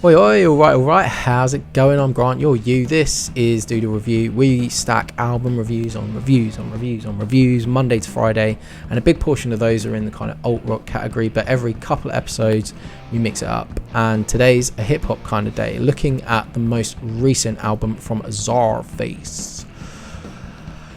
Oi, oi, alright, how's it going? I'm Grant, you're you. This is Doodle Review. We stack album reviews on reviews on reviews on reviews, Monday to Friday, and a big portion of those are in the kind of alt rock category, but every couple of episodes we mix it up. And today's a hip hop kind of day, looking at the most recent album from Czarface.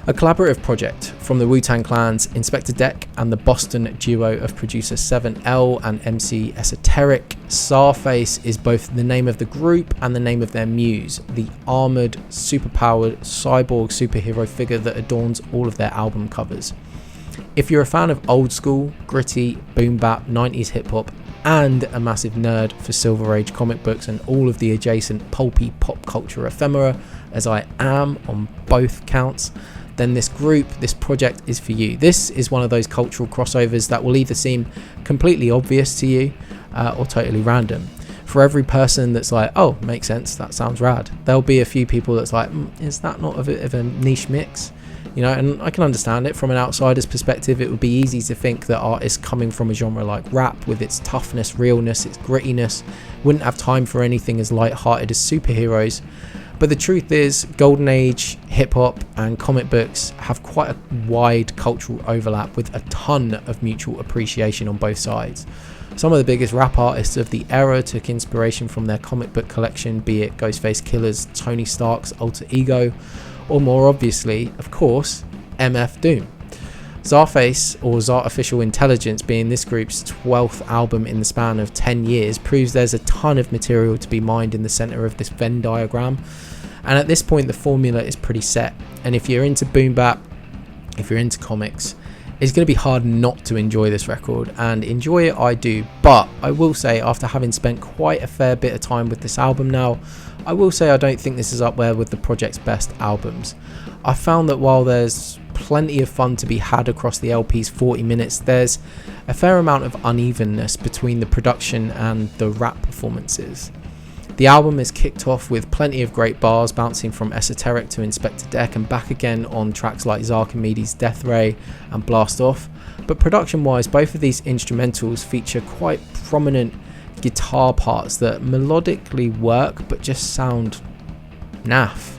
A collaborative project from the Wu-Tang Clan's Inspector Deck and the Boston duo of producer 7L and MC Esoteric. Czarface is both the name of the group and the name of their muse, the armoured, superpowered, cyborg superhero figure that adorns all of their album covers. If you're a fan of old school, gritty, boom bap, 90s hip hop, and a massive nerd for Silver Age comic books and all of the adjacent pulpy pop culture ephemera, as I am on both counts, then this project is for you. This is one of those cultural crossovers that will either seem completely obvious to you or totally random. For every person that's like, oh, makes sense, that sounds rad, there'll be a few people that's like, is that not a bit of a niche mix? You know, and I can understand it. From an outsider's perspective, it would be easy to think that artists coming from a genre like rap, with its toughness, realness, its grittiness, wouldn't have time for anything as light-hearted as superheroes. But the truth is, Golden Age, hip-hop and comic books have quite a wide cultural overlap with a ton of mutual appreciation on both sides. Some of the biggest rap artists of the era took inspiration from their comic book collection, be it Ghostface Killer's Tony Stark's Alter Ego, or more obviously, of course, MF Doom. Czarface, or Czartificial Intelligence, being this group's 12th album in the span of 10 years, proves there's a ton of material to be mined in the centre of this Venn diagram. And at this point, the formula is pretty set. And if you're into boom bap, if you're into comics, it's going to be hard not to enjoy this record, and enjoy it I do. But I will say, after having spent quite a fair bit of time with this album now, I will say I don't think this is up there with the project's best albums. I found that while there's plenty of fun to be had across the LP's 40 minutes, there's a fair amount of unevenness between the production and the rap performances. The album is kicked off with plenty of great bars, bouncing from Esoteric to Inspector Deck and back again on tracks like Zarkamidi's Death Ray and Blast Off. But production wise, both of these instrumentals feature quite prominent guitar parts that melodically work but just sound naff.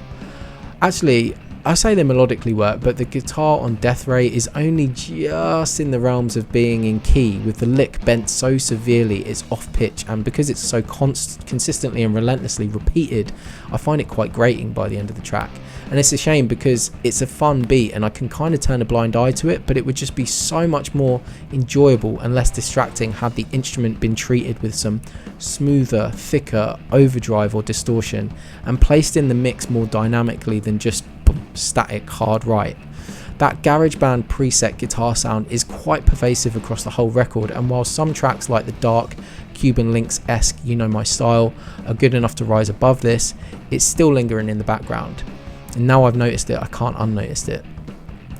Actually, I say they melodically work, but the guitar on Death Ray is only just in the realms of being in key, with the lick bent so severely it's off pitch, and because it's so consistently and relentlessly repeated, I find it quite grating by the end of the track. And it's a shame, because it's a fun beat and I can kind of turn a blind eye to it, but it would just be so much more enjoyable and less distracting had the instrument been treated with some smoother, thicker overdrive or distortion and placed in the mix more dynamically than just static hard right. That GarageBand preset guitar sound is quite pervasive across the whole record, and while some tracks like the dark Cuban Links-esque You Know My Style are good enough to rise above this, it's still lingering in the background. And now I've noticed it, I can't unnotice it.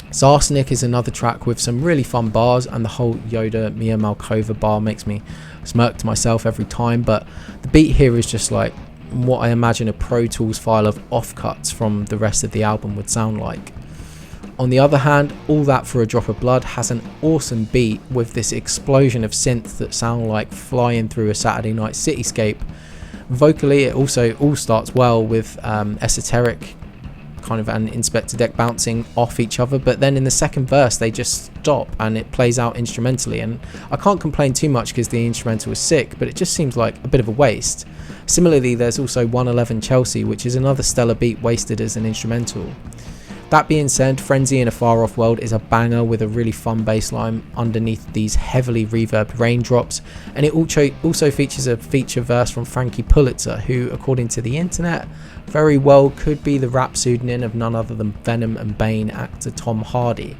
Zarsnik is another track with some really fun bars, and the whole Yoda Mia Malkova bar makes me smirk to myself every time, but the beat here is just like what I imagine a Pro Tools file of offcuts from the rest of the album would sound like. On the other hand, All That for a Drop of Blood has an awesome beat with this explosion of synths that sound like flying through a Saturday night cityscape. Vocally, it also all starts well with Esoteric kind of and Inspector Deck bouncing off each other, but then in the second verse they just stop and it plays out instrumentally, and I can't complain too much because the instrumental is sick, but it just seems like a bit of a waste. Similarly, there's also 111 Chelsea, which is another stellar beat wasted as an instrumental. That being said, Frenzy in a Far Off World is a banger with a really fun bass line underneath these heavily reverbed raindrops, and it also features a feature verse from Frankie Pulitzer, who, according to the internet, very well could be the rap pseudonym of none other than Venom and Bane actor Tom Hardy.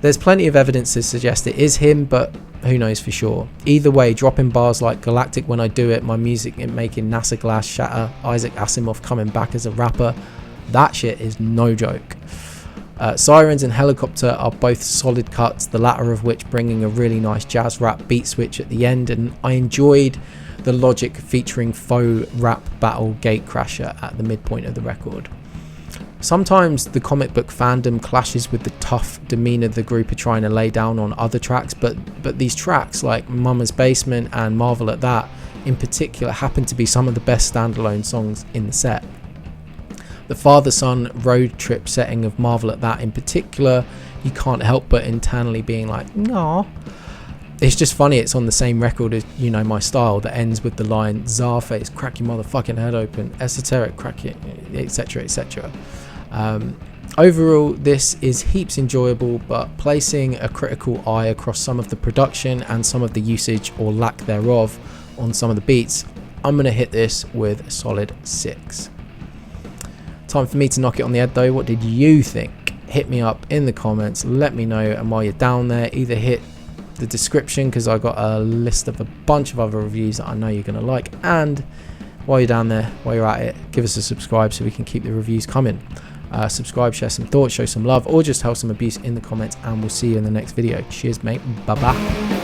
There's plenty of evidence to suggest it is him, but who knows for sure. Either way, dropping bars like Galactic When I Do It, my music making NASA glass shatter, Isaac Asimov coming back as a rapper, that shit is no joke. Sirens and Helicopter are both solid cuts, the latter of which bringing a really nice jazz rap beat switch at the end, and I enjoyed the Logic featuring faux rap battle Gatecrasher at the midpoint of the record. Sometimes the comic book fandom clashes with the tough demeanour the group are trying to lay down on other tracks, but these tracks like Mama's Basement and Marvel at That in particular happen to be some of the best standalone songs in the set. The father-son road trip setting of Marvel at that in particular, you can't help but internally being like, nah. It's just funny, it's on the same record as You Know My Style that ends with the line, Czarface, crack your motherfucking head open, esoteric, crack it, etc, etc. Overall, this is heaps enjoyable, but placing a critical eye across some of the production and some of the usage or lack thereof on some of the beats, I'm going to hit this with a solid 6. Time for me to knock it on the head though. What did you think? Hit me up in the comments, let me know, and while you're down there, either hit the description because I got a list of a bunch of other reviews that I know you're going to like, and while you're down there, while you're at it, give us a subscribe so we can keep the reviews coming. Subscribe, share some thoughts, show some love, or just tell some abuse in the comments, and we'll see you in the next video. Cheers mate, bye bye.